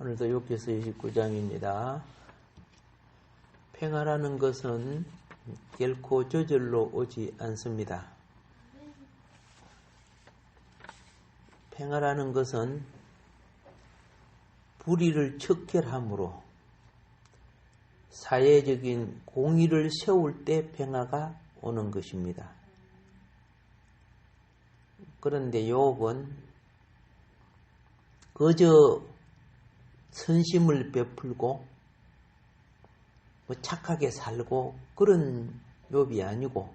오늘도 욕기서 29장입니다. 평화라는 것은 결코 저절로 오지 않습니다. 평화라는 것은 불의를 척결함으로 사회적인 공의를 세울 때 평화가 오는 것입니다. 그런데 욥은 그저 선심을 베풀고 착하게 살고 그런 욥이 아니고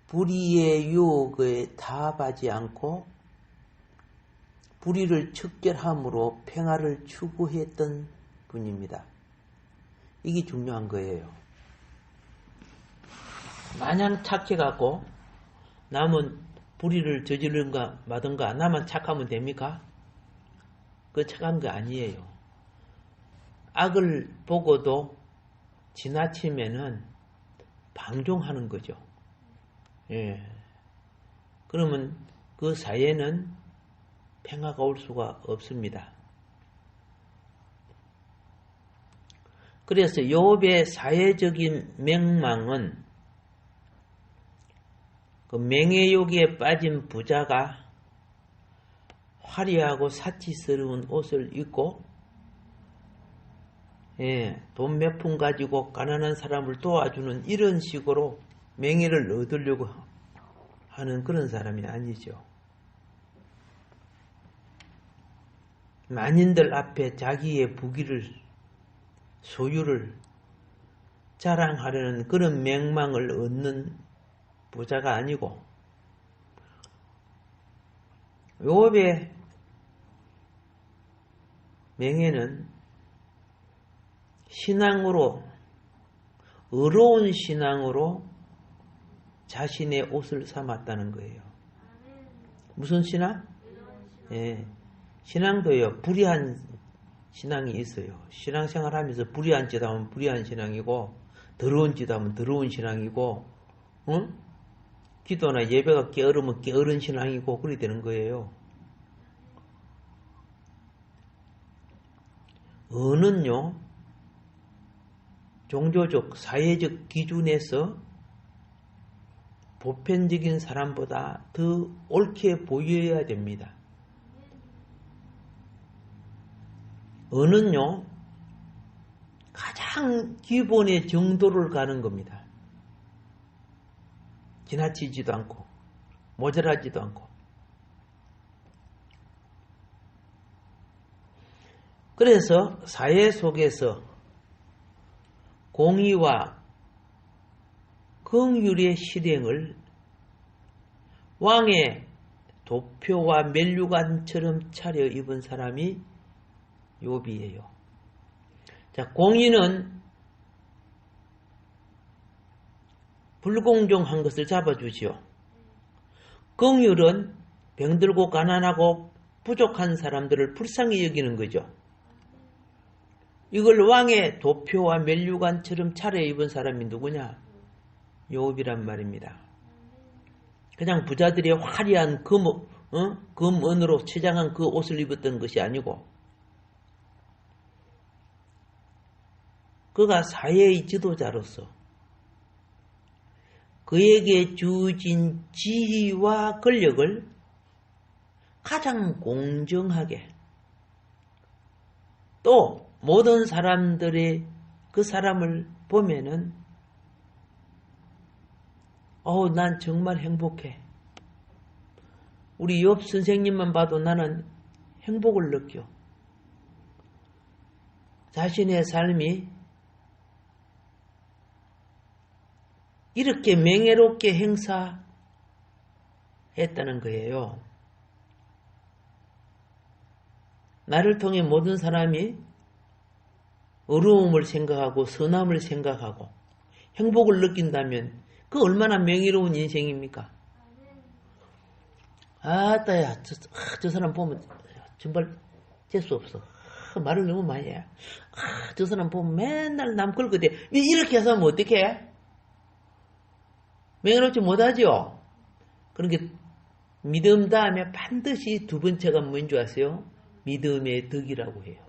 불의의 유혹에 타협하지 않고 불의를 척결함으로 평화를 추구했던 분입니다. 이게 중요한 거예요. 마냥 착해갖고 남은 불의를 저지른가 마든가 나만 착하면 됩니까? 그 착한 거 아니에요. 악을 보고도 지나치면은 방종하는 거죠. 예. 그러면 그 사회는 평화가 올 수가 없습니다. 그래서 욥의 사회적인 맹망은 그 맹해욕에 빠진 부자가 화려하고 사치스러운 옷을 입고 돈 몇 푼 가지고 가난한 사람을 도와주는 이런 식으로 명예를 얻으려고 하는 그런 사람이 아니죠. 만인들 앞에 자기의 부귀를 소유를 자랑하려는 그런 맹망을 얻는 부자가 아니고 욥의 명예는 신앙으로 의로운 신앙으로 자신의 옷을 삼았다는 거예요. 무슨 신앙? 예, 신앙도요. 불의한 신앙이 있어요. 신앙생활하면서 불의한 짓 하면 불의한 신앙이고 더러운 짓 하면 더러운 신앙이고 응? 기도나 예배가 게으르면 게으른 신앙이고 그렇게 되는 거예요. 은은요. 종교적, 사회적 기준에서 보편적인 사람보다 더 옳게 보여야 됩니다. 은은요. 가장 기본의 정도를 가는 겁니다. 지나치지도 않고 모자라지도 않고. 그래서 사회 속에서 공의와 긍휼의 실행을 왕의 도표와 면류관처럼 차려입은 사람이 욥이에요. 자, 공의는 불공정한 것을 잡아주지요. 긍휼은 병들고 가난하고 부족한 사람들을 불쌍히 여기는 거죠. 이걸 왕의 도표와 면류관처럼 차려입은 사람이 누구냐? 욥이란 말입니다. 그냥 부자들이 화려한 금은으로 치장한 그 옷을 입었던 것이 아니고 그가 사회의 지도자로서 그에게 주어진 지위와 권력을 가장 공정하게 또 모든 사람들이 그 사람을 보면은 난 정말 행복해. 우리 욥 선생님만 봐도 나는 행복을 느껴. 자신의 삶이 이렇게 명예롭게 행사했다는 거예요. 나를 통해 모든 사람이 어려움을 생각하고 선함을 생각하고 행복을 느낀다면 그 얼마나 명예로운 인생입니까? 아따야, 저 사람 보면 정말 재수 없어. 말을 너무 많이 해. 저 사람 보면 맨날 남 걸거대. 이렇게 해서 하면 어떡해? 명예롭지 못하죠? 그러니까 믿음 다음에 반드시 두 번째가 뭔지 아세요? 믿음의 덕이라고 해요.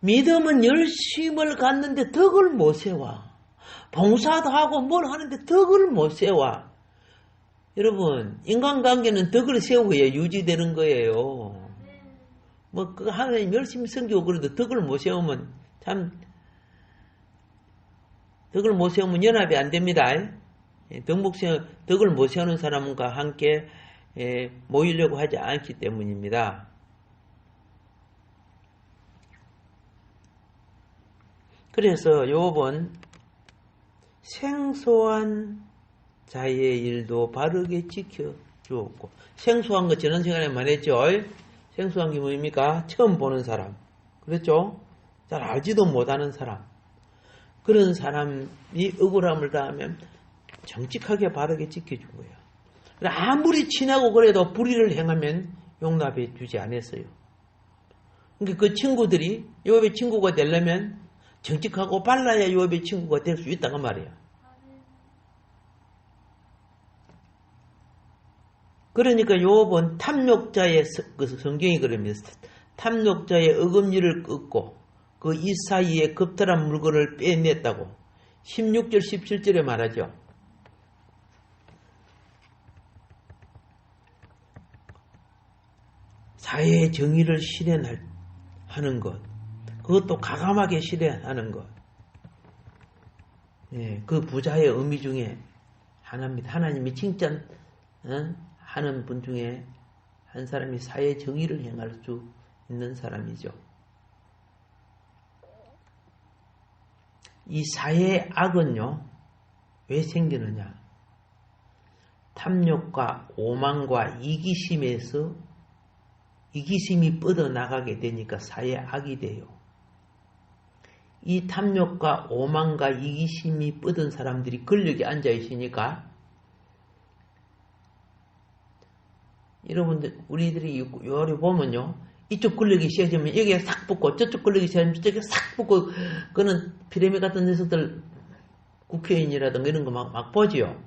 믿음은 열심을 갖는데 덕을 못 세워. 봉사도 하고 뭘 하는데 덕을 못 세워. 여러분, 인간관계는 덕을 세우고야 유지되는 거예요. 뭐, 하나님 열심히 섬기고 그래도 덕을 못 세우면 참, 덕을 못 세우면 연합이 안 됩니다. 덕을 못 세우는 사람과 함께 모이려고 하지 않기 때문입니다. 그래서 요번 생소한 자의 일도 바르게 지켜주었고, 생소한 거 지난 시간에 말했죠. 생소한 게 뭡니까? 처음 보는 사람. 그렇죠? 잘 알지도 못하는 사람. 그런 사람이 억울함을 당하면 정직하게 바르게 지켜준 거예요. 아무리 친하고 그래도 불의를 행하면 용납해 주지 않았어요. 그러니까 그 친구들이 요압의 친구가 되려면 정직하고 발라야 요압의 친구가 될 수 있다고 말이에요. 그러니까 요압은 탐욕자의, 그 성경이 그러면서 탐욕자의 어금니를 끊고 그 이사이의 겁탈한 물건을 빼냈다고 16절 17절에 말하죠. 사회의 정의를 실현하는 것, 그것도 가감하게 실현하는 것, 그 부자의 의미 중에 하나입니다. 하나님이 칭찬 하는 분 중에 한 사람이 사회 정의를 행할 수 있는 사람이죠. 이 사회의 악은요, 왜 생기느냐? 탐욕과 오만과 이기심에서 이기심이 뻗어나가게 되니까 사회의 악이 돼요. 이 탐욕과 오만과 이기심이 뻗은 사람들이 권력에 앉아 있으니까 여러분들 우리들이 요리 보면요, 이쪽 권력이 세지면 여기에 싹 붙고 저쪽 권력이 세지면 저쪽에 싹 붙고, 그거는 피라미 같은 녀석들 국회의원이라든가 이런 거 막 보지요.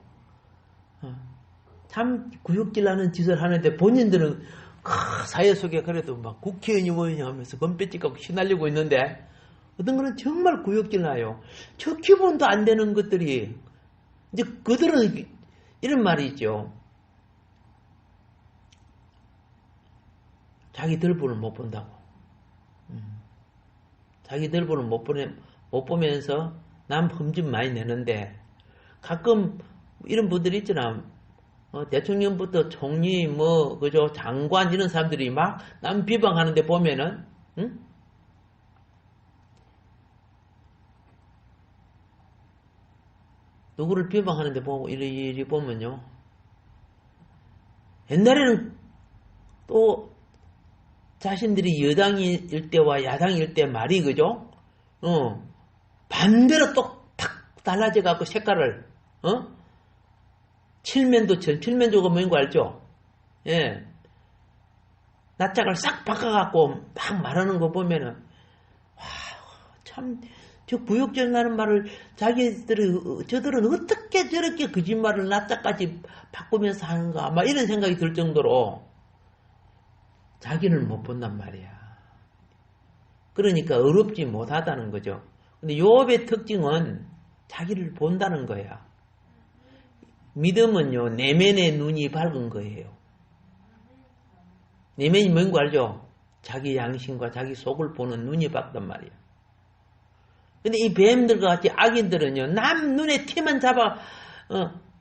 참 구역질 나는 짓을 하는데 본인들은 사회 속에 그래도 막 국회의원이 뭐냐 하면서 건배지 갖고 휘날리고 있는데 어떤 거는 정말 구역질 나요. 저 기본도 안 되는 것들이 이제 그들은 이런 말이 있죠. 자기 들보를 못 본다고. 자기 들보를 못 보면서 남 흠집 많이 내는데 가끔 이런 분들이 있잖아. 대통령부터 총리, 그죠, 장관 이런 사람들이 막 남 비방하는데 보면은, 누구를 비방하는데 보고 이리 보면요. 옛날에는 또 자신들이 여당일 때와 야당일 때 말이, 그죠? 반대로 또 탁 달라져 갖고 색깔을, 칠면조가 뭔 거 알죠? 예. 낯짝을 싹 바꿔갖고 막 말하는 거 보면은, 와, 참, 저 구역질 나는 말을 저들은 어떻게 저렇게 거짓말을 낯짝까지 바꾸면서 하는가, 막 이런 생각이 들 정도로 자기는 못 본단 말이야. 그러니까 어렵지 못하다는 거죠. 근데 요압의 특징은 자기를 본다는 거야. 믿음은요, 내면의 눈이 밝은 거예요. 내면이 뭔지 알죠? 자기 양심과 자기 속을 보는 눈이 밝단 말이야. 근데 이 뱀들과 같이 악인들은요, 남 눈에 티만 잡아,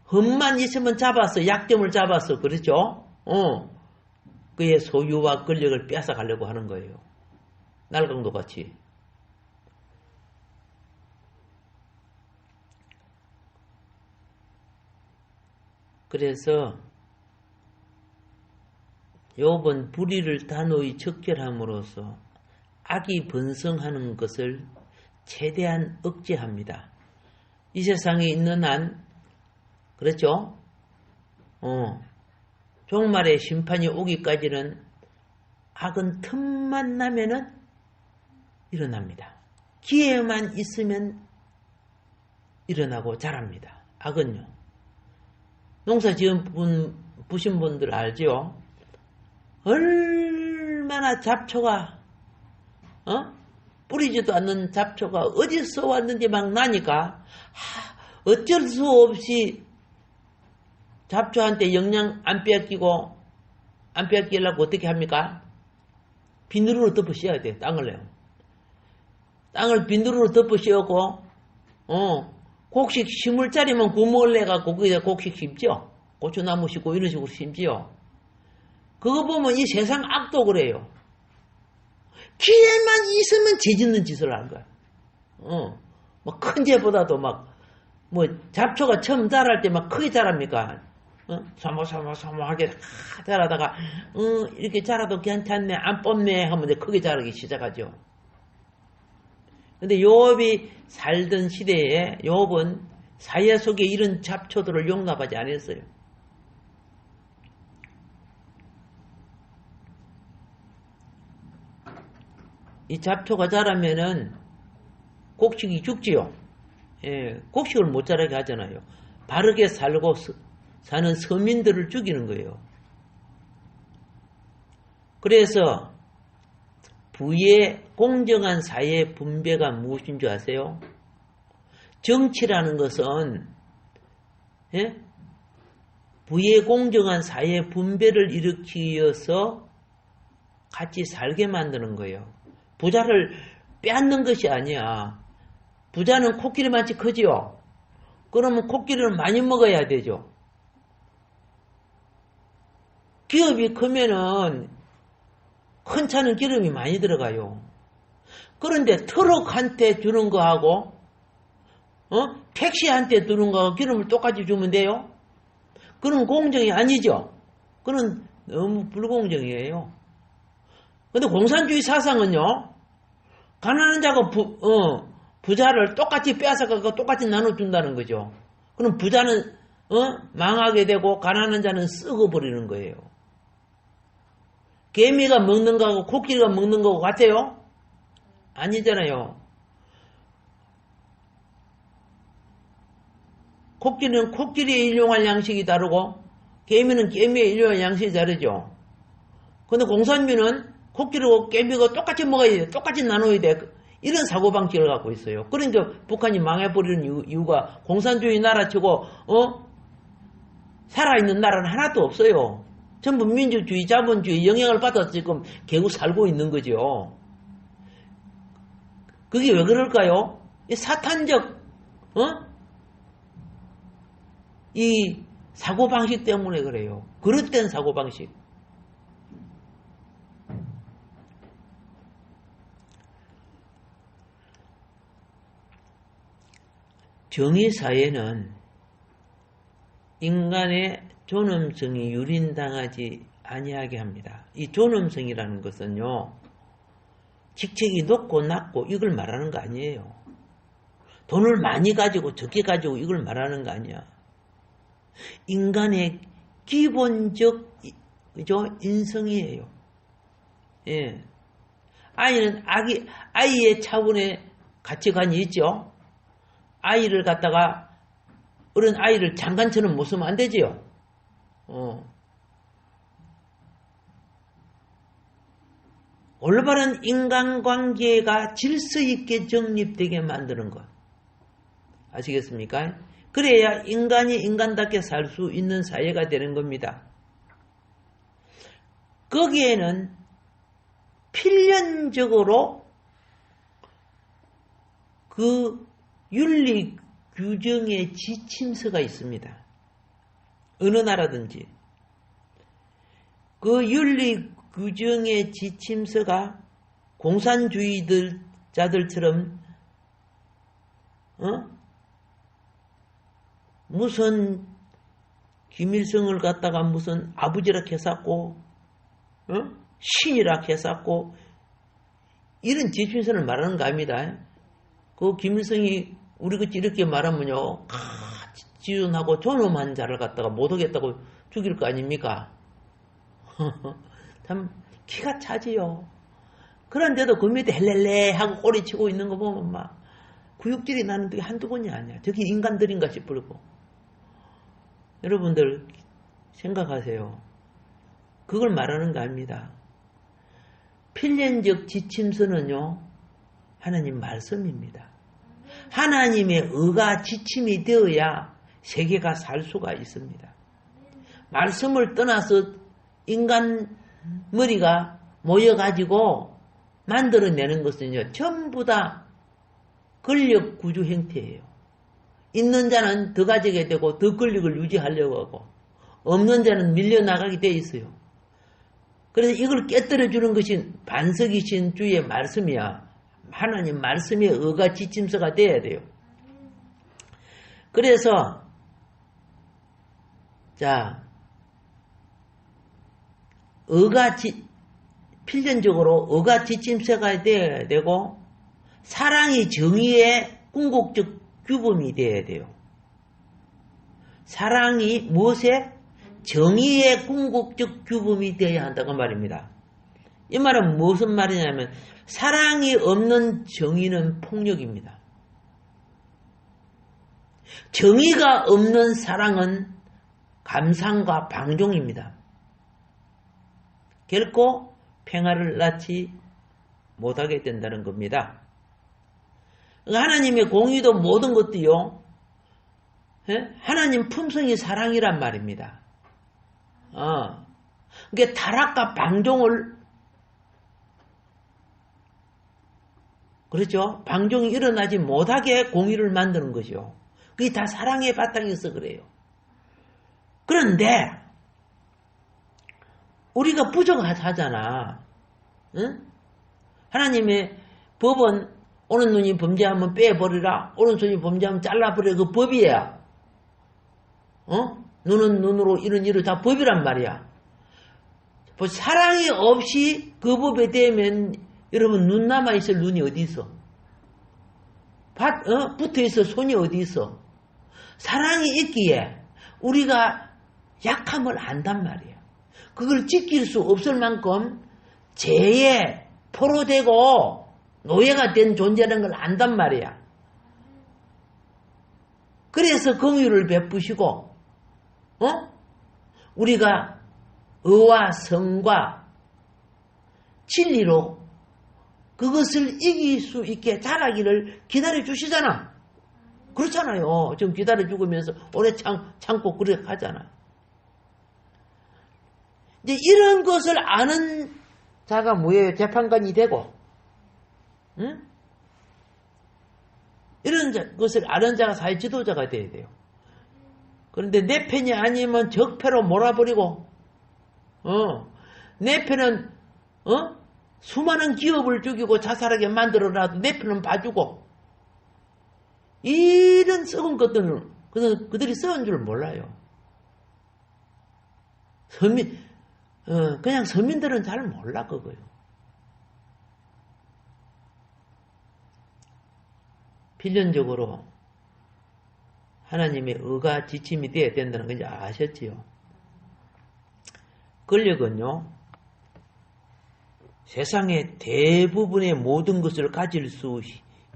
흠만 있으면 잡았어. 약점을 잡았어. 그렇죠? 그의 소유와 권력을 뺏어가려고 하는 거예요. 날강도 같이. 그래서 요번 불의를 단호히 척결함으로써 악이 번성하는 것을 최대한 억제합니다. 이 세상에 있는 한, 그렇죠? 종말의 심판이 오기까지는 악은 틈만 나면은 일어납니다. 기회만 있으면 일어나고 자랍니다. 악은요. 농사 지은 부신 분들 알죠? 얼마나 잡초가 뿌리지도 않는 잡초가 어디서 왔는지 막 나니까 어쩔 수 없이 잡초한테 영양 안 빼앗기려고 어떻게 합니까? 비누로 덮어 씌워야 돼요. 땅을요. 땅을 비누로 덮어 씌우고 곡식 심을 자리만 구멍을 내갖고 거기다 곡식 심지요. 고추나무 심고 이런 식으로 심지요. 그거 보면 이 세상 악도 그래요. 기회만 있으면 죄 짓는 짓을 하는 거야. 뭐 큰 죄보다도 뭐 잡초가 처음 자랄 때 막 크게 자랍니까? 소모소모소모하게 자라다가 이렇게 자라도 괜찮네 안 뽑네 하면 이제 크게 자라기 시작하죠. 근데 요업이 살던 시대에 요업은 사회 속에 이런 잡초들을 용납하지 않았어요. 이 잡초가 자라면은 곡식이 죽지요. 예, 곡식을 못 자라게 하잖아요. 바르게 살고 사는 서민들을 죽이는 거예요. 그래서 부의 공정한 사회 분배가 무엇인 줄 아세요? 정치라는 것은 부의 공정한 사회 분배를 일으키기 위해서 같이 살게 만드는 거예요. 부자를 빼앗는 것이 아니야. 부자는 코끼리만치 크지요. 그러면 코끼리를 많이 먹어야 되죠. 기업이 크면은 큰 차는 기름이 많이 들어가요. 그런데 트럭한테 주는 거하고 택시한테 주는 거하고 기름을 똑같이 주면 돼요? 그건 공정이 아니죠. 그건 너무 불공정이에요. 근데 공산주의 사상은요, 가난한 자가 부자를 똑같이 빼앗아가고 똑같이 나눠준다는 거죠. 그럼 부자는 망하게 되고 가난한 자는 썩어버리는 거예요. 개미가 먹는 거하고 코끼리가 먹는 거하고 같아요? 아니잖아요. 코끼리는 코끼리에 일용할 양식이 다르고 개미는 개미에 일용할 양식이 다르죠. 근데 공산주의는 코끼리고 개미가 똑같이 먹어야 돼. 똑같이 나눠야 돼. 이런 사고방식을 갖고 있어요. 그러니까 북한이 망해버리는 이유가 공산주의 나라치고 살아있는 나라는 하나도 없어요. 전부 민주주의, 자본주의 영향을 받아서 지금 개고 살고 있는 거죠. 그게 왜 그럴까요? 이 사탄적 이 사고방식 때문에 그래요. 그릇된 사고방식. 정의사회는 인간의 존엄성이 유린당하지 아니하게 합니다. 이 존엄성이라는 것은요, 직책이 높고 낮고 이걸 말하는 거 아니에요. 돈을 많이 가지고 적게 가지고 이걸 말하는 거 아니야. 인간의 기본적 인성이에요. 예. 아이는 아이의 차원의 가치관이 있죠. 아이를 갖다가 어른 아이를 장관처럼 못 쓰면 안 되지요. 올바른 인간관계가 질서 있게 정립되게 만드는 것. 아시겠습니까? 그래야 인간이 인간답게 살 수 있는 사회가 되는 겁니다. 거기에는 필연적으로 그 윤리 규정의 지침서가 있습니다. 어느 나라든지. 그 윤리 규정의 지침서가 공산주의자들처럼 무슨 김일성을 갖다가 무슨 아버지라 했었고 신이라 했었고 이런 지침서를 말하는 거 아닙니다. 그 김일성이 우리같이 이렇게 말하면요, 지존하고 존엄한 자를 갖다가 못하겠다고 죽일 거 아닙니까? 참 기가 차지요. 그런데도 그 밑에 헬렐레 하고 꼬리치고 있는 거 보면 막 구역질이 나는 게 한두 번이 아니야. 저게 인간들인가 싶고. 여러분들 생각하세요. 그걸 말하는 거 아닙니다. 필연적 지침서는요, 하나님 말씀입니다. 하나님의 의가 지침이 되어야 세계가 살 수가 있습니다. 말씀을 떠나서 인간 머리가 모여가지고 만들어내는 것은요, 전부 다 권력 구조 형태예요. 있는 자는 더 가지게 되고 더 권력을 유지하려고 하고, 없는 자는 밀려나가게 돼 있어요. 그래서 이걸 깨뜨려주는 것이 반석이신 주의 말씀이야. 하나님 말씀의 의가 지침서가 돼야 돼요. 그래서 자, 필연적으로 의가 지침서가 돼야 되고, 사랑이 정의의 궁극적 규범이 돼야 돼요. 사랑이 무엇에? 정의의 궁극적 규범이 되어야 한다고 말입니다. 이 말은 무슨 말이냐면, 사랑이 없는 정의는 폭력입니다. 정의가 없는 사랑은 감상과 방종입니다. 결코 평화를 낳지 못하게 된다는 겁니다. 하나님의 공의도 모든 것도요, 하나님 품성이 사랑이란 말입니다. 그게 타락과 방종을, 그렇죠? 방종이 일어나지 못하게 공의를 만드는 거죠. 그게 다 사랑의 바탕에서 그래요. 그런데 우리가 부정하잖아. 응? 하나님의 법은 오른눈이 범죄하면 빼버리라, 오른손이 범죄하면 잘라버려. 그 법이야. 눈은 눈으로, 이런 이로 다 법이란 말이야. 사랑이 없이 그 법에 대면 여러분, 눈 남아있을 눈이 어디 있어? 붙어있을 손이 어디 있어? 사랑이 있기에 우리가 약함을 안단 말이야. 그걸 지킬 수 없을 만큼 죄에 포로되고 노예가 된 존재라는 걸 안단 말이야. 그래서 긍휼을 베푸시고, 우리가 의와 성과 진리로 그것을 이길 수 있게 자라기를 기다려 주시잖아. 그렇잖아요. 좀 기다려 주면서 오래 참고 그래 하잖아. 이제 이런 것을 아는 자가 뭐예요? 재판관이 되고, 응? 이런 것을 아는 자가 사회 지도자가 돼야 돼요. 그런데 내 편이 아니면 적폐로 몰아버리고, 내 편은, 수많은 기업을 죽이고 자살하게 만들어놔도 내 편은 봐주고, 이런 썩은 것들은 그들이 썩은 줄 몰라요. 그냥 서민들은 잘 몰라, 그거요. 필연적으로 하나님의 의가 지침이 되어야 된다는 걸 이제 아셨지요. 권력은요, 세상의 대부분의 모든 것을 가질 수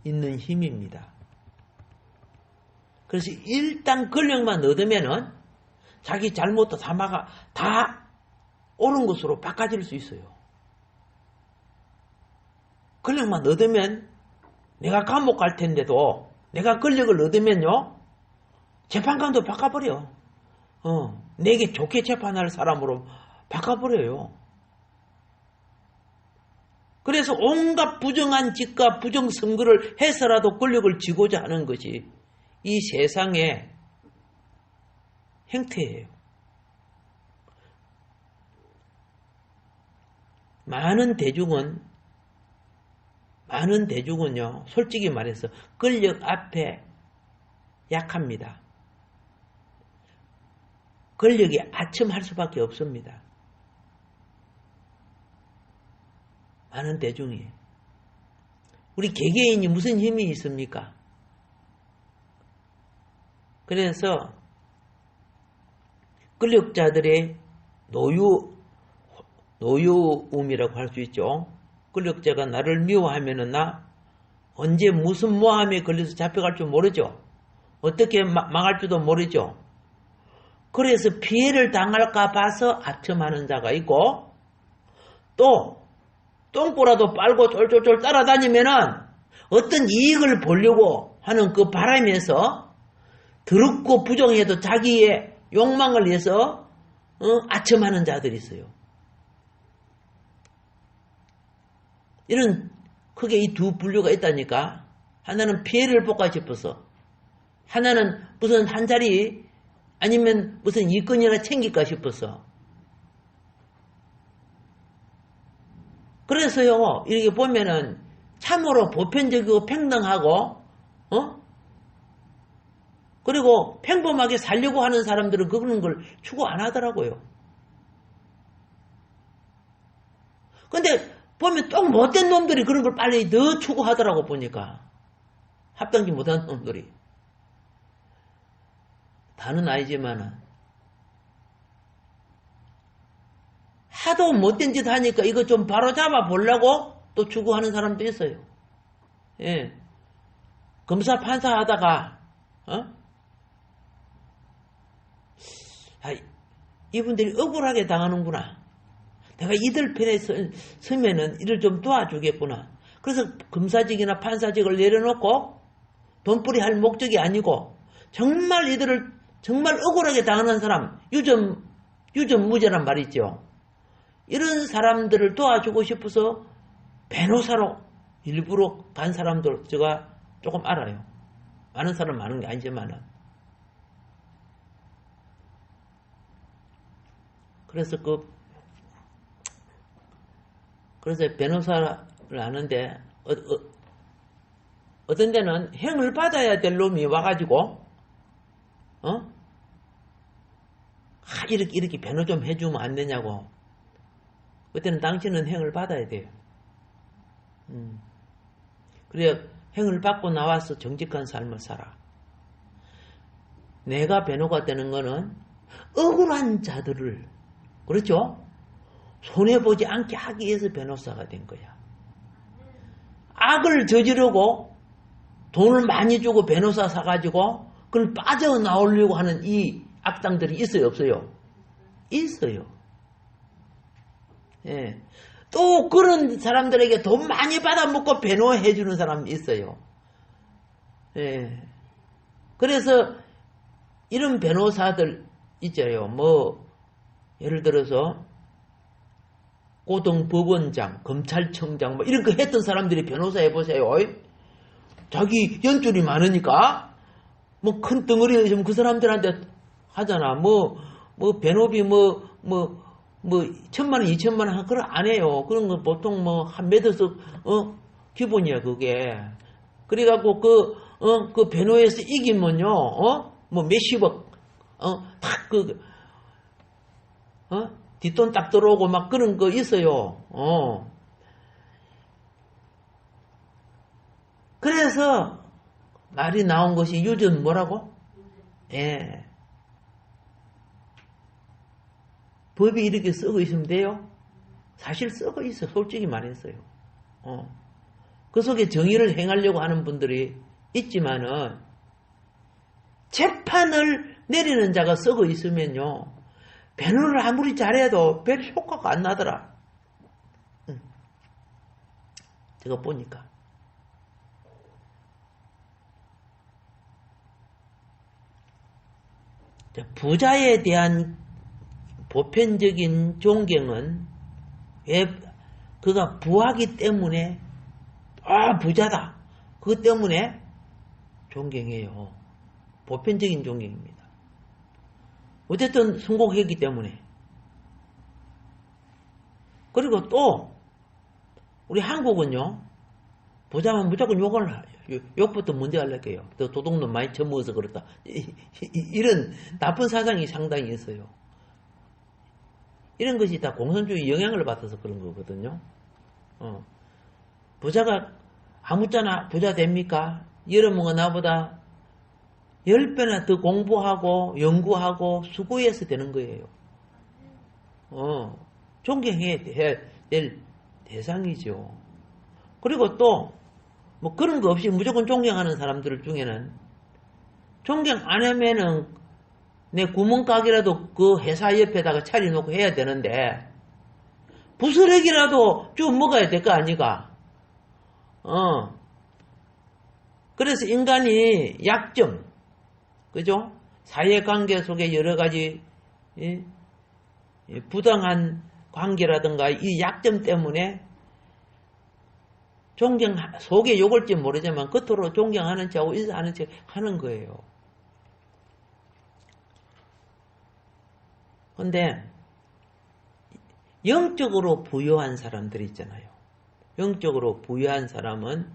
있는 힘입니다. 그래서 일단 권력만 얻으면은 자기 잘못도 다 옳은 것으로 바꿔질 수 있어요. 권력만 얻으면, 내가 감옥 갈 텐데도 내가 권력을 얻으면요, 재판관도 바꿔버려. 내게 좋게 재판할 사람으로 바꿔버려요. 그래서 온갖 부정한 짓과 부정 선거를 해서라도 권력을 쥐고자 하는 것이 이 세상의 행태예요. 많은 대중은요, 솔직히 말해서 권력 앞에 약합니다. 권력이 아첨할 수밖에 없습니다. 많은 대중이. 우리 개개인이 무슨 힘이 있습니까? 그래서 권력자들의 노여움이라고 할 수 있죠. 권력자가 나를 미워하면은 나 언제 무슨 모함에 걸려서 잡혀갈 줄 모르죠. 어떻게 망할 줄도 모르죠. 그래서 피해를 당할까 봐서 아첨하는 자가 있고, 또 똥꼬라도 빨고 쫄쫄쫄 따라다니면은 어떤 이익을 보려고 하는 그 바람에서 더럽고 부정해도 자기의 욕망을 위해서 아첨하는 자들이 있어요. 이런 크게 이 두 분류가 있다니까. 하나는 피해를 볼까 싶어서, 하나는 무슨 한 자리 아니면 무슨 이권이나 챙길까 싶어서. 그래서요, 이렇게 보면은 참으로 보편적이고 평등하고 그리고 평범하게 살려고 하는 사람들은 그런 걸 추구 안 하더라고요. 근데 보면 또 못된 놈들이 그런 걸 빨리 더 추구하더라고. 보니까 합당치 못한 놈들이. 다는 아니지만은 하도 못된 짓 하니까 이거 좀 바로잡아 보려고 또 추구하는 사람도 있어요. 예. 검사 판사 하다가 이분들이 억울하게 당하는구나. 내가 이들 편에 서면은 이를 좀 도와주겠구나. 그래서 검사직이나 판사직을 내려놓고 돈벌이 할 목적이 아니고 정말 이들을 정말 억울하게 당하는 사람, 유전무죄란 말이죠. 이런 사람들을 도와주고 싶어서 변호사로 일부러 간 사람들 제가 조금 알아요. 많은 사람 많은 게 아니지만은. 그래서 변호사를 하는데 어떤 데는 형을 받아야 될 놈이 와가지고 이렇게 변호 좀 해주면 안 되냐고. 그때는 당신은 형을 받아야 돼요. 그래야 형을 받고 나와서 정직한 삶을 살아. 내가 변호가 되는 거는 억울한 자들을, 그렇죠? 손해보지 않게 하기 위해서 변호사가 된 거야. 악을 저지르고 돈을 많이 주고 변호사 사가지고 그걸 빠져나오려고 하는 이 악당들이 있어요, 없어요? 있어요. 예. 또 그런 사람들에게 돈 많이 받아먹고 변호해주는 사람이 있어요. 예. 그래서 이런 변호사들 있잖아요. 예를 들어서 고등법원장, 검찰청장 이런 거 했던 사람들이 변호사 해보세요. 자기 연줄이 많으니까 큰 덩어리 있으면 그 사람들한테 하잖아. 변호비 1,000만 원, 2,000만 원 그걸 안 해요. 그런 거 보통 한 몇 억씩 기본이야 그게. 그래갖고 그 변호에서 이기면요, 몇십억, 뒷돈 딱 들어오고 막 그런 거 있어요. 그래서 말이 나온 것이 유전 뭐라고? 예. 법이 이렇게 쓰고 있으면 돼요? 사실 쓰고 있어. 솔직히 말했어요. 그 속에 정의를 행하려고 하는 분들이 있지만은 재판을 내리는 자가 쓰고 있으면요, 변호를 아무리 잘해도 별 효과가 안 나더라. 제가 보니까. 부자에 대한 보편적인 존경은 왜 그가 부하기 때문에 부자다. 그것 때문에 존경해요. 보편적인 존경입니다. 어쨌든 성공했기 때문에. 그리고 또 우리 한국은요, 부자면 무조건 욕을 해요. 욕부터 먼저 할게요. 또 도둑놈 많이 처먹어서 그렇다. 이런 나쁜 사상이 상당히 있어요. 이런 것이 다 공산주의 영향을 받아서 그런 거거든요. 부자가 아무짝나 부자 됩니까? 여러분가 나보다 10배나 더 공부하고 연구하고 수고해서 되는 거예요. 존경해야 될 대상이죠. 그리고 또 그런 거 없이 무조건 존경하는 사람들 중에는 존경 안 하면은 내 구멍가게라도 그 회사 옆에다가 차려놓고 해야 되는데 부스러기라도 좀 먹어야 될 거 아니가? 그래서 인간이 약점, 그죠? 사회관계 속에 여러 가지 부당한 관계라든가 이 약점 때문에 속에 욕을지 모르지만 겉으로 존경하는 척하고 인사하는 척 하는 거예요. 근데 영적으로 부유한 사람들이 있잖아요. 영적으로 부유한 사람은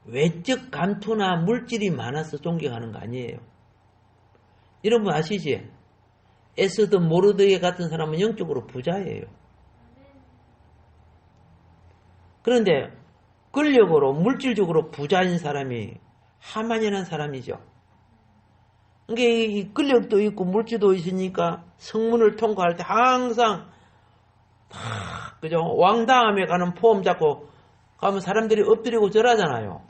외적 감투나 물질이 많아서 존경하는 거 아니에요. 여러분 아시지? 에스더 모르드게 같은 사람은 영적으로 부자예요. 그런데 권력으로 물질적으로 부자인 사람이 하만이라는 사람이죠. 그러니까 이 권력도 있고 물질도 있으니까 성문을 통과할 때 항상 그죠? 왕 다음에 가는 포움 잡고 가면 사람들이 엎드리고 절하잖아요.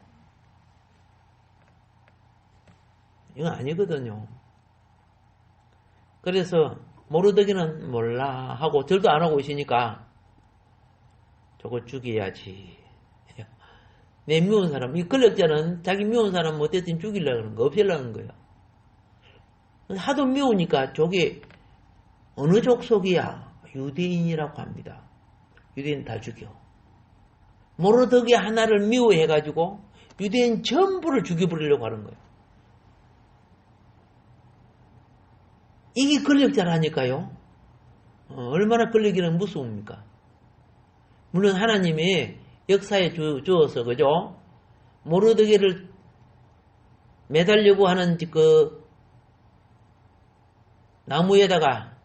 이건 아니거든요. 그래서 모르드기는 몰라 하고 절도 안 하고 있으니까 저거 죽여야지. 내 미운 사람, 이 권력자는 자기 미운 사람 어쨌든 죽이려고 그러는 거, 없애려는 거예요. 하도 미우니까 저게 어느 족속이야? 유대인이라고 합니다. 유대인 다 죽여. 모르드기 하나를 미워해가지고 유대인 전부를 죽여버리려고 하는 거예요. 이게 권력자라니까요. 얼마나 권력이란 무서웁니까? 물론 하나님이 역사에 주어서 그죠? 모르드기를 매달려고 하는 그 나무에다가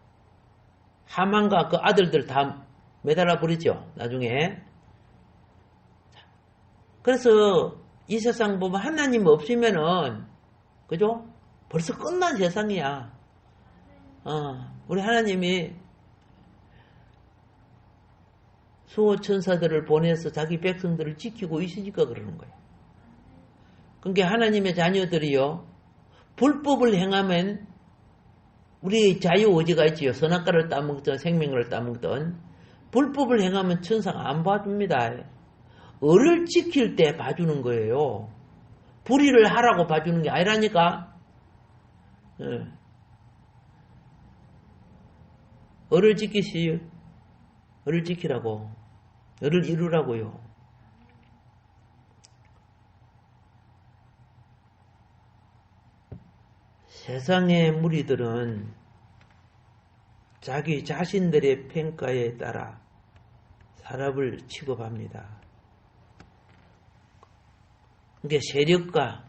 하만과 그 아들들 다 매달아 버리죠. 나중에. 그래서 이 세상 보면 하나님 없으면은 그죠? 벌써 끝난 세상이야. 우리 하나님이 수호 천사들을 보내서 자기 백성들을 지키고 있으니까 그러는 거예요. 그러니까 하나님의 자녀들이요, 불법을 행하면 우리 자유의지가 있지요. 선악과를 따먹든 생명을 따먹든 불법을 행하면 천사가 안 봐줍니다. 을을 지킬 때 봐주는 거예요. 불의를 하라고 봐주는 게 아니라니까. 을을 지키시오. 을을 지키라고. 을을 이루라고요. 세상의 무리들은 자기 자신들의 평가에 따라 사람을 취급합니다. 그러니까 세력과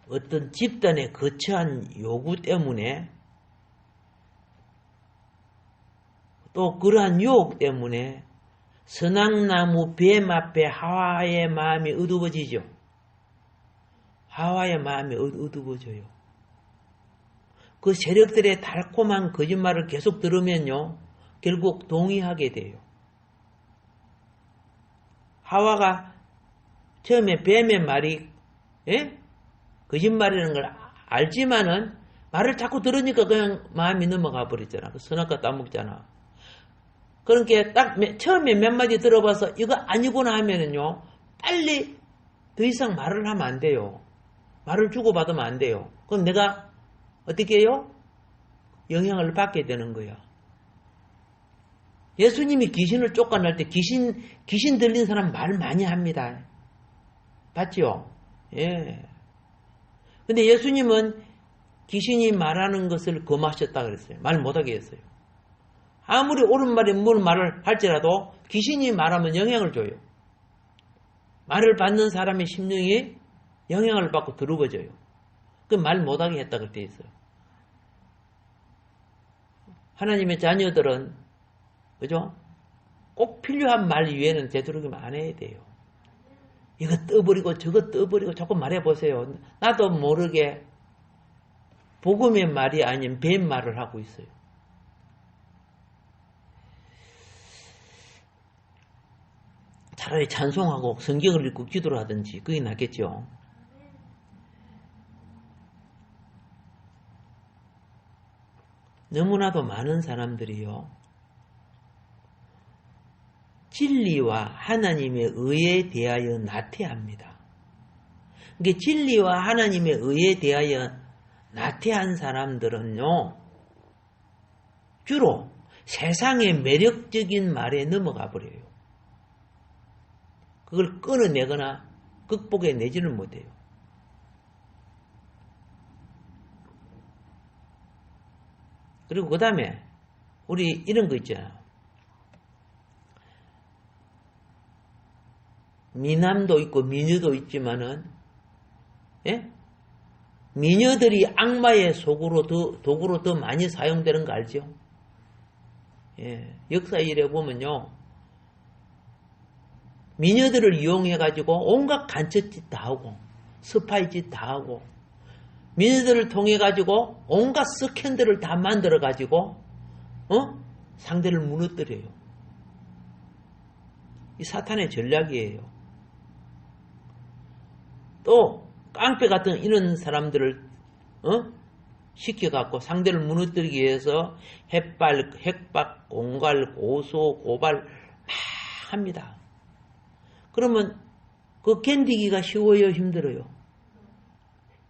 어떤 집단의 거처한 요구 때문에 또 그러한 유혹 때문에 선악나무 뱀 앞에 하와의 마음이 어두워지죠. 하와의 마음이 어두워져요. 그 세력들의 달콤한 거짓말을 계속 들으면요, 결국 동의하게 돼요. 하와가 처음에 뱀의 말이 거짓말이라는 걸 알지만은 말을 자꾸 들으니까 그냥 마음이 넘어가 버리잖아. 선악과 따먹잖아. 그러니까 딱 처음에 몇 마디 들어봐서 이거 아니구나 하면은요, 빨리 더 이상 말을 하면 안 돼요. 말을 주고받으면 안 돼요. 그럼 내가 어떻게 해요? 영향을 받게 되는 거야. 예수님이 귀신을 쫓아낼 때 귀신 들린 사람 말 많이 합니다. 봤죠? 예. 근데 예수님은 귀신이 말하는 것을 금하셨다 그랬어요. 말 못하게 했어요. 아무리 옳은 말이 뭘 말을 할지라도 귀신이 말하면 영향을 줘요. 말을 받는 사람의 심령이 영향을 받고 드루거져요. 그 말 못하게 했다 그때 있어요. 하나님의 자녀들은 그죠? 꼭 필요한 말 이외에는 되도록이면 안 해야 돼요. 이거 떠버리고 저거 떠버리고 자꾸 말해보세요. 나도 모르게 복음의 말이 아닌 뱀 말을 하고 있어요. 차라리 찬송하고 성경을 읽고 기도를 하든지 그게 낫겠죠. 너무나도 많은 사람들이요, 진리와 하나님의 의에 대하여 나태합니다. 그러니까 진리와 하나님의 의에 대하여 나태한 사람들은요, 주로 세상의 매력적인 말에 넘어가 버려요. 그걸 끊어내거나 극복해내지는 못해요. 그리고 그 다음에 우리 이런 거 있잖아요. 미남도 있고 미녀도 있지만은, 예? 미녀들이 악마의 도구로 더 많이 사용되는 거 알죠? 예, 역사 일에 보면요, 미녀들을 이용해가지고 온갖 간첩짓 다 하고, 스파이짓 다 하고, 미녀들을 통해가지고 온갖 스캔들을 다 만들어가지고, 상대를 무너뜨려요. 이 사탄의 전략이에요. 또 깡패 같은 이런 사람들을 시켜갖고 상대를 무너뜨리기 위해서 핵박, 공갈, 고소, 고발 막 합니다. 그러면 그 견디기가 쉬워요, 힘들어요?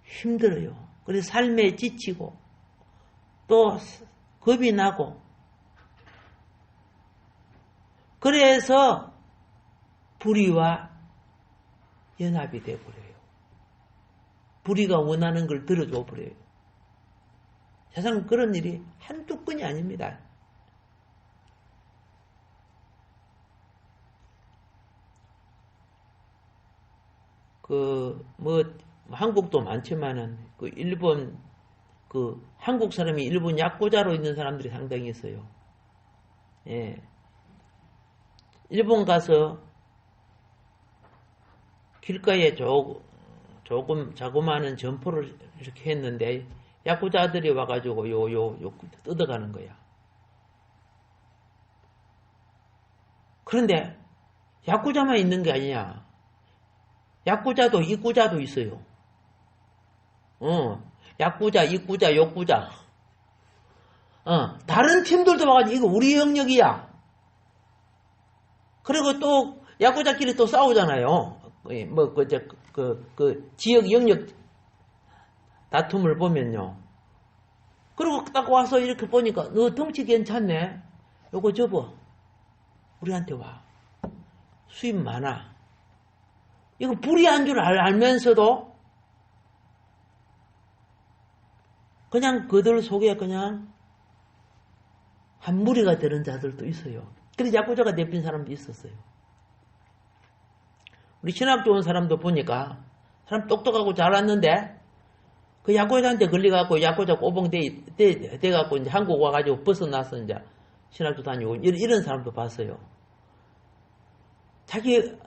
힘들어요. 그래서 삶에 지치고 또 겁이 나고, 그래서 불의와 연합이 되어버려요. 불의가 원하는 걸 들어줘 버려요. 세상은 그런 일이 한두 건이 아닙니다. 한국도 많지만은, 한국 사람이 일본 야쿠자로 있는 사람들이 상당히 있어요. 예. 일본 가서 길가에 조금 자그마한 점포를 이렇게 했는데, 야쿠자들이 와가지고 뜯어가는 거야. 그런데 야쿠자만 있는 게 아니냐. 야쿠자도 이쿠자도 있어요. 야쿠자, 이쿠자, 욕쿠자. 다른 팀들도 와가지고 이거 우리 영역이야. 그리고 또 야쿠자끼리 또 싸우잖아요. 지역 영역 다툼을 보면요. 그리고 딱 와서 이렇게 보니까 너 덩치 괜찮네. 요거 접어. 우리한테 와. 수입 많아. 이거 불의한 줄 알면서도 그냥 그들 속에 그냥 한 무리가 되는 자들도 있어요. 그래서 야쿠자가 내빈 사람도 있었어요. 우리 신학 좋은 사람도 보니까 사람 똑똑하고 잘났는데 그 야쿠자한테 걸려갖고 야쿠자 꼬봉 돼갖고 이제 한국 와가지고 벗어나서 이제 신학교 다니고 이런 사람도 봤어요. 자기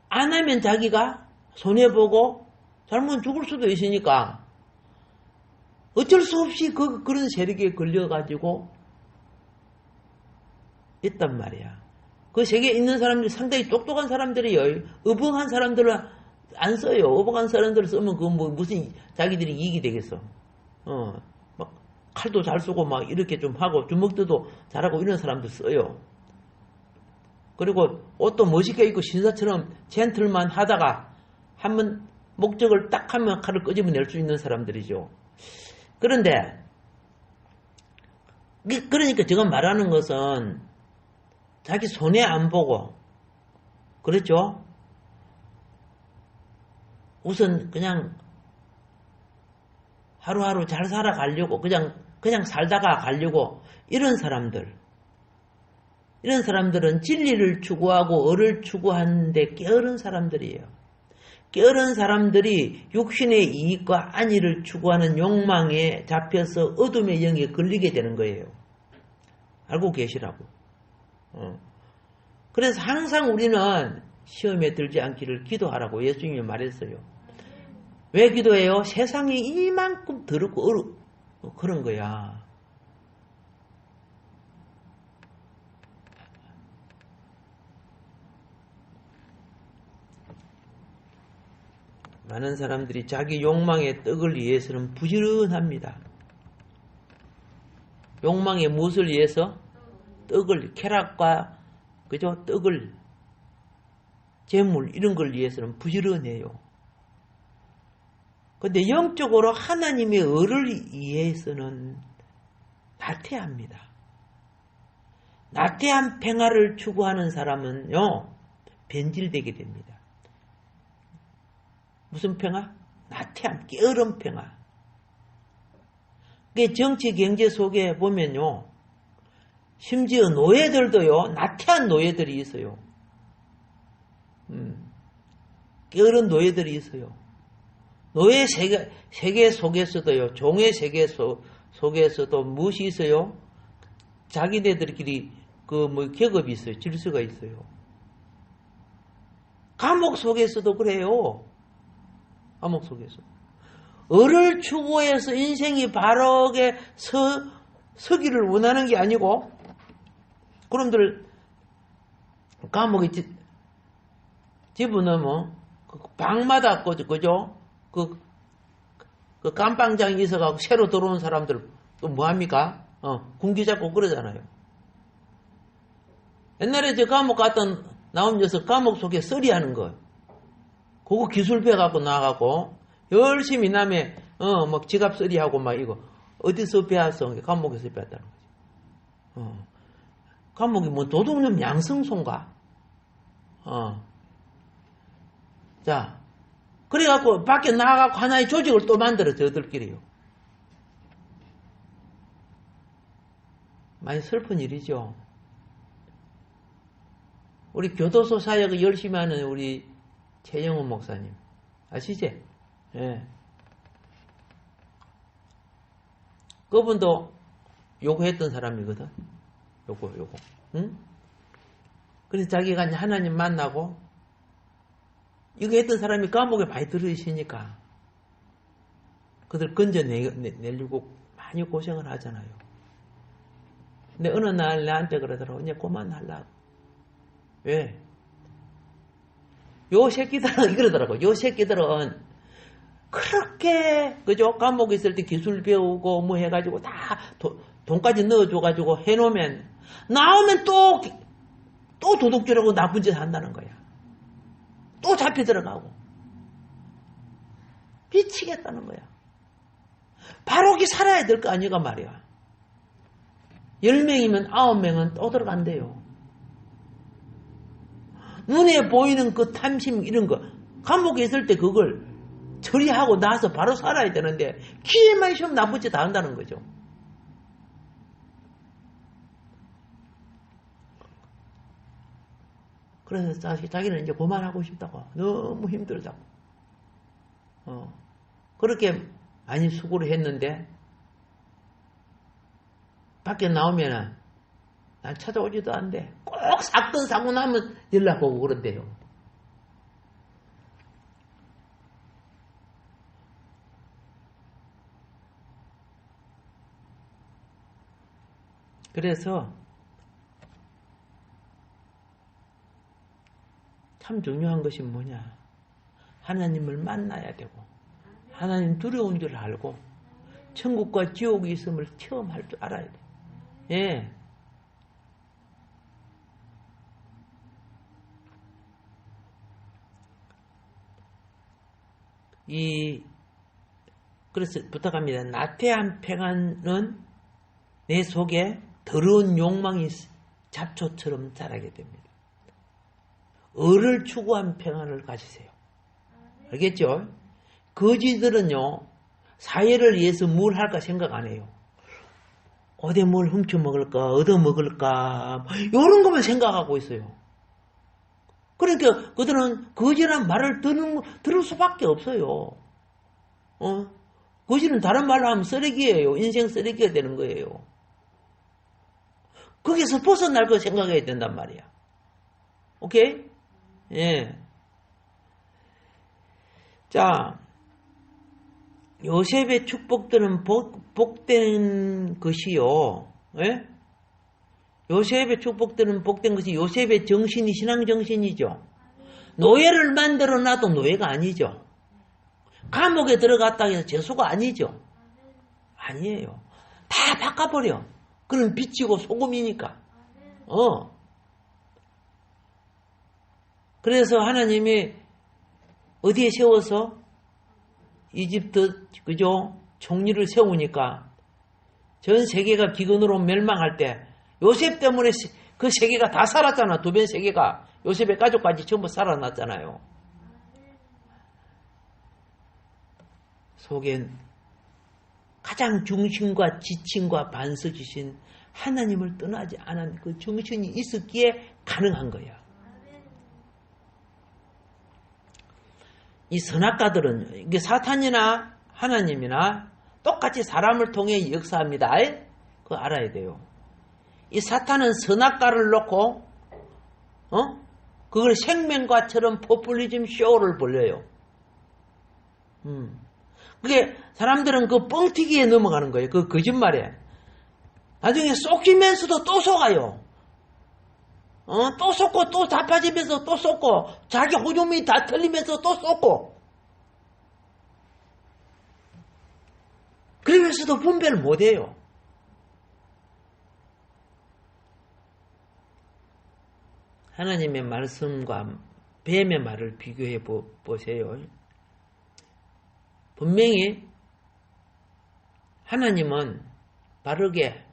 안 하면 자기가 손해보고 잘못은 죽을 수도 있으니까 어쩔 수 없이 그런 세력에 걸려가지고 있단 말이야. 그 세계에 있는 사람들이 상당히 똑똑한 사람들이에요. 어벙한 사람들은 안 써요. 어벙한 사람들을 쓰면 무슨 자기들이 이익이 되겠어. 막 칼도 잘 쏘고 막 이렇게 좀 하고 주먹도 잘하고 이런 사람들 써요. 그리고 옷도 멋있게 입고 신사처럼 젠틀만 하다가 한번 목적을 딱 하면 칼을 끄집어낼 수 있는 사람들이죠. 그런데 그러니까 제가 말하는 것은 자기 손해 안 보고, 그렇죠? 우선 그냥 하루하루 잘 살아가려고 그냥 살다가 가려고 이런 사람들은 진리를 추구하고 의를 추구하는데 게으른 사람들이에요. 게으른 사람들이 육신의 이익과 안위를 추구하는 욕망에 잡혀서 어둠의 영에 걸리게 되는 거예요. 알고 계시라고. 그래서 항상 우리는 시험에 들지 않기를 기도하라고 예수님이 말했어요. 왜 기도해요? 세상이 이만큼 더럽고 그런 거야. 많은 사람들이 자기 욕망의 떡을 위해서는 부지런합니다. 욕망의 무엇을 위해서? 떡을, 쾌락과 그죠? 떡을, 재물, 이런 걸 위해서는 부지런해요. 근데 영적으로 하나님의 의를 위해서는 나태합니다. 나태한 평화를 추구하는 사람은요, 변질되게 됩니다. 무슨 평화? 나태함, 게으른 평화. 그게 정치, 경제 속에 보면요, 심지어 노예들도요, 나태한 노예들이 있어요. 게으른 노예들이 있어요. 노예 세계 속에서도요, 종의 세계 속에서도 무엇이 있어요? 자기네들끼리 격업이 있어요. 질서가 있어요. 감옥 속에서도 그래요. 감옥 속에서. 을을 추구해서 인생이 바르게 서기를 원하는 게 아니고, 그놈들 감옥에 집어넣으면 방마다 그죠? 그 깜빵장에 있어가지고 새로 들어온 사람들 또 뭐합니까? 군기 잡고 그러잖아요. 옛날에 저 감옥 갔던 나온 녀석 감옥 속에 썰이하는 거, 그거 기술 배워갖고 나가고 열심히 남의 막 지갑 썰이하고 막 이거 어디서 배웠어? 감옥에서 배웠다는 거지. 감옥이 뭐 도둑놈 양성소인가? 자, 그래갖고 밖에 나가갖고 하나의 조직을 또 만들어 저들끼리요. 많이 슬픈 일이죠. 우리 교도소 사역을 열심히 하는 우리 최영훈 목사님 아시지? 예. 그분도 요구했던 사람이거든. 요거. 응? 그래서 자기가 이제 하나님 만나고 이거 했던 사람이 감옥에 많이 들어있으니까 그들 건져내려고 많이 고생을 하잖아요. 근데 어느 날 나한테 그러더라고. 이제 그만하려고. 왜? 요 새끼들은 이러더라고. 요 새끼들은 그렇게 그죠? 감옥에 있을 때 기술 배우고 뭐 해가지고 다 돈까지 넣어줘가지고 해놓으면 나오면 또 도둑질하고 나쁜 짓 한다는 거야. 또 잡혀 들어가고 미치겠다는 거야. 바로기 살아야 될 거 아니가 말이야. 10명이면 9명은 또 들어간대요. 눈에 보이는 그 탐심 이런 거 감옥에 있을 때 그걸 처리하고 나서 바로 살아야 되는데 기회만 있으면 나쁜 짓 다 한다는 거죠. 그래서 자기는 이제 그만하고 싶다고. 너무 힘들다고. 그렇게 많이 수고를 했는데 밖에 나오면은 난 찾아오지도 않대. 꼭 사건 사고 나면 연락오고 그런대요. 그래서 참 중요한 것이 뭐냐? 하나님을 만나야 되고 하나님 두려운 줄 알고 천국과 지옥이 있음을 체험할 줄 알아야 돼. 예. 그래서 부탁합니다. 나태한 평안은 내 속에 더러운 욕망이 잡초처럼 자라게 됩니다. 을을 추구한 평안을 가지세요. 알겠죠? 거지들은요, 사회를 위해서 뭘 할까 생각 안 해요. 어디 뭘 훔쳐 먹을까, 얻어 먹을까, 이런 것만 생각하고 있어요. 그러니까 그들은 거지란 말을 들을 수밖에 없어요. 거지는 다른 말로 하면 쓰레기예요. 인생 쓰레기가 되는 거예요. 거기서 벗어날 거 생각해야 된단 말이야. 오케이? 예. 자, 요셉의 축복들은 복된 것이요. 예? 요셉의 축복들은 복된 것이 요셉의 정신이 신앙정신이죠. 노예를 만들어 놔도 노예가 아니죠. 감옥에 들어갔다 해서 죄수가 아니죠. 아니에요. 다 바꿔버려. 그럼 빛이고 소금이니까. 그래서 하나님이 어디에 세워서 이집트 그죠? 총리를 세우니까 전 세계가 기근으로 멸망할 때 요셉 때문에 그 세계가 다 살았잖아. 두 배 세계가 요셉의 가족까지 전부 살아났잖아요. 속엔 가장 중심과 지침과 반석이신 하나님을 떠나지 않은 그 정신이 있었기에 가능한 거야. 이 선악가들은 이게 사탄이나 하나님이나 똑같이 사람을 통해 역사합니다. 그거 알아야 돼요. 이 사탄은 선악가를 놓고 그걸 생명과처럼 포퓰리즘 쇼를 벌려요. 그게 사람들은 그 뻥튀기에 넘어가는 거예요. 그 거짓말에. 나중에 쏙이면서도 또 속아요. 또 속고 또 자빠지면서 또 속고 자기 호주머니 다 털리면서 또 속고 그러면서도 분별을 못해요. 하나님의 말씀과 뱀의 말을 비교해 보세요. 분명히 하나님은 바르게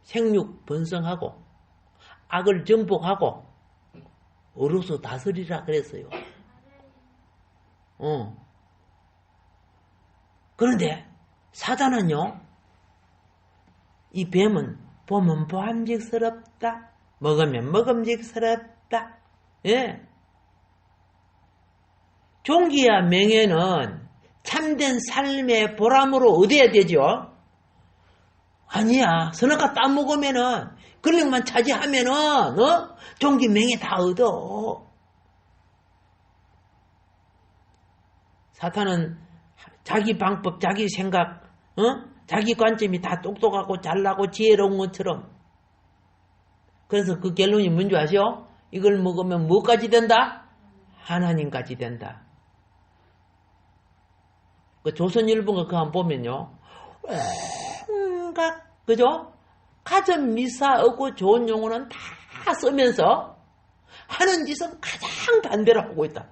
생육 번성하고 악을 정복하고 어루서 다스리라 그랬어요. 그런데 사단은요, 이 뱀은 보면 보암직스럽다, 먹으면 먹음직스럽다. 예. 종기와 명예는 참된 삶의 보람으로 얻어야 되죠. 아니야. 선악과 따먹으면은 권력만 차지하면은 종기 명예 다 얻어. 사탄은 자기 방법, 자기 생각, 자기 관점이 다 똑똑하고 잘나고 지혜로운 것처럼. 그래서 그 결론이 뭔지 아시오? 이걸 먹으면 뭐까지 된다? 하나님까지 된다. 그 조선일보가 그거 한번 보면요. 그죠? 가전 미사하고 좋은 용어는 다 쓰면서 하는 짓은 가장 반대로 하고 있다.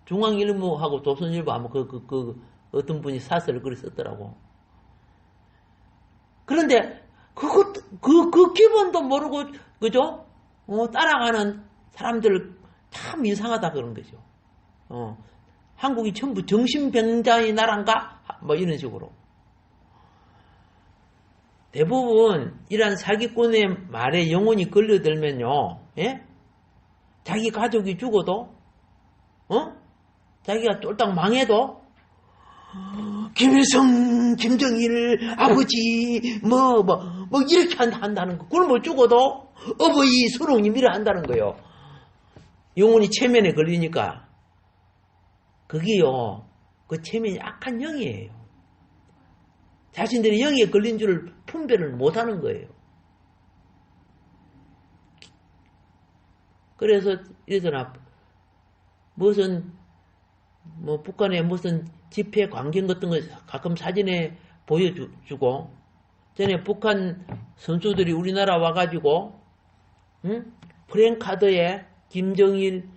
중앙일보하고 조선일보 하면 어떤 분이 사설을 그리 썼더라고. 그런데 그 기본도 모르고 그죠? 따라가는 사람들 참 이상하다 그런 거죠. 한국이 전부 정신병자의 나라인가? 뭐 이런 식으로. 대부분 이런 사기꾼의 말에 영혼이 걸려들면요. 예? 자기 가족이 죽어도 자기가 쫄딱 망해도 김일성, 김정일, 아버지 뭐 이렇게 한다는 거. 굶어 죽어도 어버이, 수롱님 이래 한다는 거예요. 영혼이 체면에 걸리니까. 그게요, 그 체면이 악한 영이에요. 자신들이 영에 걸린 줄을 분별을 못하는 거예요. 그래서 이러잖아. 무슨 북한의 무슨 집회 광경 같은 거 가끔 사진에 보여주고, 전에 북한 선수들이 우리나라 와가지고 프랭카드에 김정일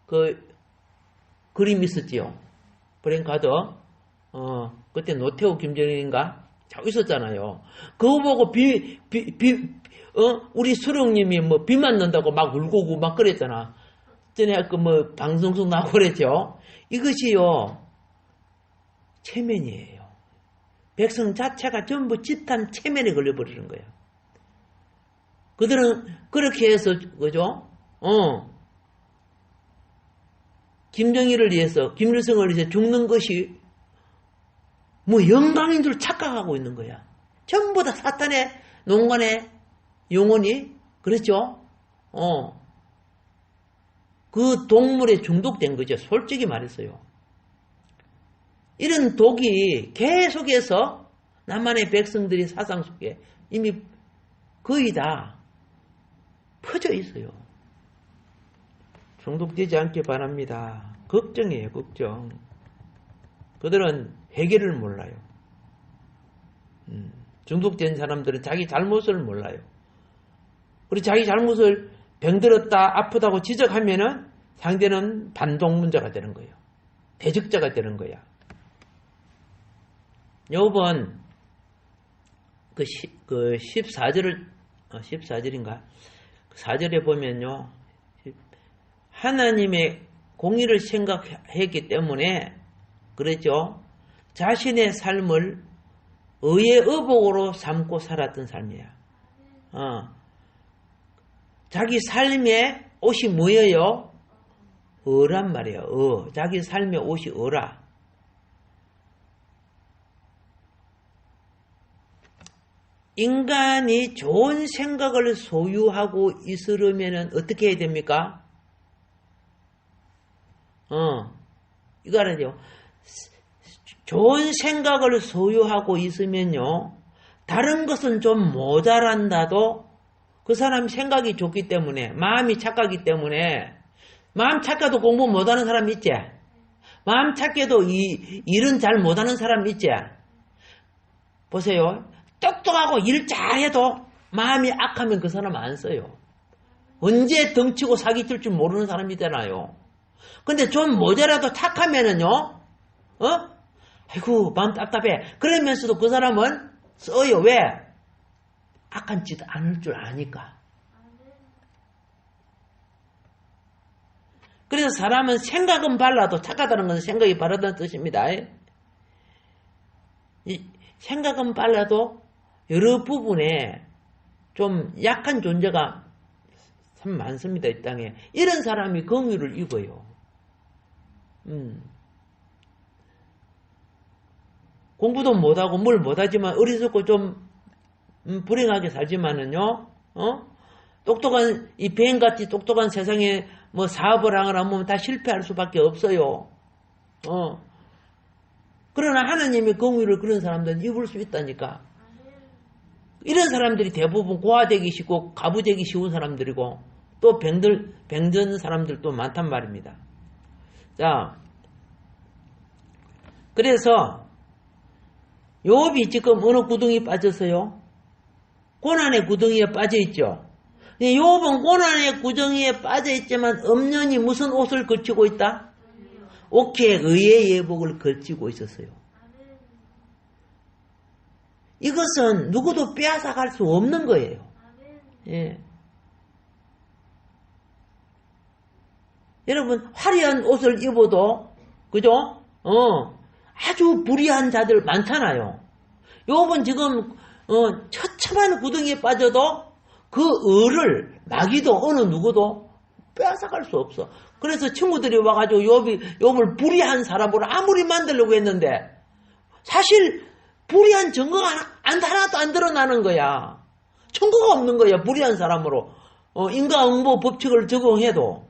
그 그림 있었지요. 프랭카드. 그때 노태우 김정일인가? 잘 있었잖아요. 그거 보고 우리 수령님이 비 맞는다고 막 울고 막 그랬잖아. 전에 방송국 나오고 그랬죠. 이것이요, 체면이에요. 백성 자체가 전부 집단 체면에 걸려버리는 거예요. 그들은 그렇게 해서, 그죠? 김정일을 위해서, 김일성을 위해서 죽는 것이 영광인 줄 착각하고 있는 거야. 전부 다 사탄의 농간의 영혼이, 그렇죠? 그 동물에 중독된 거죠. 솔직히 말했어요. 이런 독이 계속해서 남한의 백성들의 사상 속에 이미 거의 다 퍼져 있어요. 중독되지 않게 바랍니다. 걱정이에요, 걱정. 그들은 해결을 몰라요. 중독된 사람들은 자기 잘못을 몰라요. 그리고 자기 잘못을 병들었다, 아프다고 지적하면은 상대는 반동문자가 되는 거예요. 대적자가 되는 거야. 요번 그 14절을 14절인가? 4절에 보면요. 하나님의 공의를 생각했기 때문에 그랬죠. 자신의 삶을 의의 의복으로 삼고 살았던 삶이야. 자기 삶의 옷이 뭐예요? 어란 말이에요. 자기 삶의 옷이 어라. 인간이 좋은 생각을 소유하고 있으려면 어떻게 해야 됩니까? 이거 알아요. 좋은 생각을 소유하고 있으면요, 다른 것은 좀 모자란다도 그 사람 생각이 좋기 때문에, 마음이 착하기 때문에, 마음 착해도 공부 못하는 사람 있지? 마음 착해도 일은 잘 못하는 사람 있지? 보세요. 똑똑하고 일 잘해도 마음이 악하면 그 사람 안 써요. 언제 덩치고 사기칠 줄 모르는 사람이잖아요. 근데 좀 모자라도 착하면은요, 아이고, 마음 답답해. 그러면서도 그 사람은 써요. 왜? 악한 짓 안 할 줄 아니까. 그래서 사람은 생각은 발라도 착하다는 것은 생각이 바르다는 뜻입니다. 생각은 빨라도 여러 부분에 좀 약한 존재가 참 많습니다. 이 땅에. 이런 사람이 긍휼을 입어요. 공부도 못하고 뭘 못하지만 어리석고 좀 불행하게 살지만은요. 똑똑한 이 뱀같이 똑똑한 세상에 뭐 사업을 하면 다 실패할 수밖에 없어요. 그러나 하나님의 긍휼을 그런 사람들은 입을 수 있다니까. 이런 사람들이 대부분 고아되기 쉽고 가부되기 쉬운 사람들이고 또 병든 사람들도 많단 말입니다. 자, 그래서 욥이 지금 어느 구덩이에 빠졌어요? 고난의 구덩이에 빠져있죠. 욥은 고난의 구덩이에 빠져있지만 엄연히 무슨 옷을 걸치고 있다? 옥회의 의의 예복을 걸치고 있었어요. 이것은 누구도 빼앗아갈 수 없는 거예요. 예. 여러분 화려한 옷을 입어도 그죠? 아주 불의한 자들 많잖아요. 욥은 지금 처참한 구덩이에 빠져도 그 을을 마귀도 어느 누구도 빼앗아갈 수 없어. 그래서 친구들이 와가지고 욥을 불의한 사람으로 아무리 만들려고 했는데 사실 불의한 증거가 하나도 안 드러나는 거야. 증거가 없는 거야. 불의한 사람으로 인과응보 법칙을 적용해도.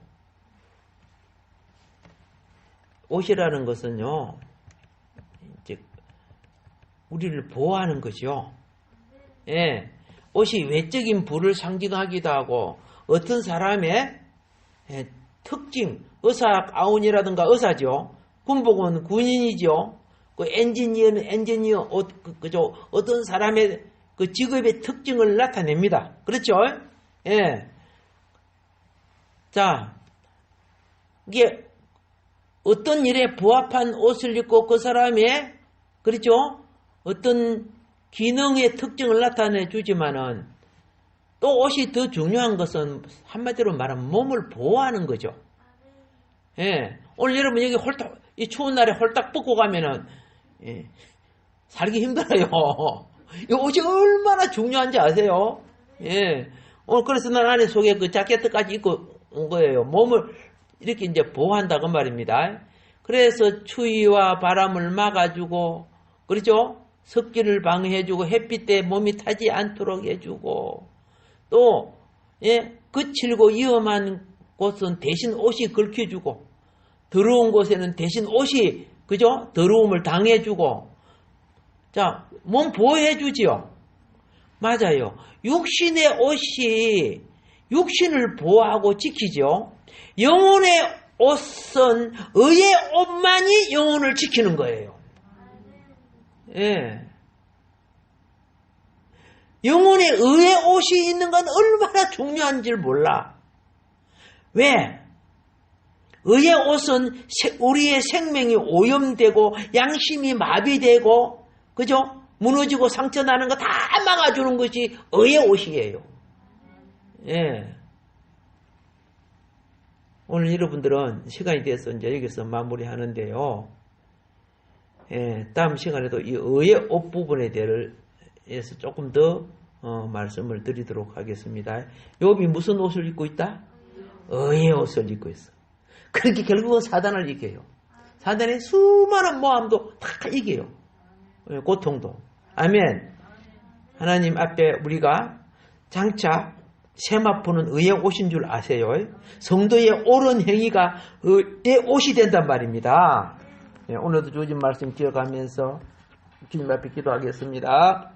옷이라는 것은요, 이제 우리를 보호하는 것이요. 예, 옷이 외적인 부를 상징하기도 하고 어떤 사람의 특징, 의사 가운이라든가 의사죠. 군복은 군인이죠. 그 엔지니어는 엔지니어 옷, 그죠? 어떤 사람의 그 직업의 특징을 나타냅니다. 그렇죠? 예. 자, 이게 어떤 일에 부합한 옷을 입고 그 사람의, 그렇죠? 어떤 기능의 특징을 나타내 주지만은 또 옷이 더 중요한 것은 한마디로 말하면 몸을 보호하는 거죠. 예. 오늘 여러분 여기 이 추운 날에 홀딱 벗고 가면은, 예, 살기 힘들어요. 이 옷이 얼마나 중요한지 아세요? 예. 오늘 그래서 난 안에 속에 그 자켓까지 입고 온 거예요. 몸을 이렇게 이제 보호한다고 말입니다. 그래서 추위와 바람을 막아주고, 그렇죠? 습기를 방해해주고, 햇빛에 몸이 타지 않도록 해주고, 또, 예, 거칠고 위험한 곳은 대신 옷이 걸켜주고, 더러운 곳에는 대신 옷이, 그죠? 더러움을 당해주고, 자, 몸 보호해주지요. 맞아요. 육신의 옷이 육신을 보호하고 지키죠. 영혼의 옷은 의의 옷만이 영혼을 지키는 거예요. 예. 영혼의 의의 옷이 있는 건 얼마나 중요한지를 몰라. 왜? 의의 옷은 우리의 생명이 오염되고 양심이 마비되고 그죠? 무너지고 상처 나는 거 다 막아주는 것이 의의 옷이에요. 예. 오늘 여러분들은 시간이 돼서 이제 여기서 마무리하는데요. 예, 다음 시간에도 이 의의 옷 부분에 대해서 조금 더 말씀을 드리도록 하겠습니다. 욥이 무슨 옷을 입고 있다? 의의 옷을 입고 있어. 그렇게 결국은 사단을 이겨요. 사단의 수많은 모함도 다 이겨요. 고통도. 아멘. 하나님 앞에 우리가 장차 세마포는 의의 옷인 줄 아세요? 성도의 옳은 행위가 의의 옷이 된단 말입니다. 오늘도 주신 말씀 기억하면서 주님 앞에 기도하겠습니다.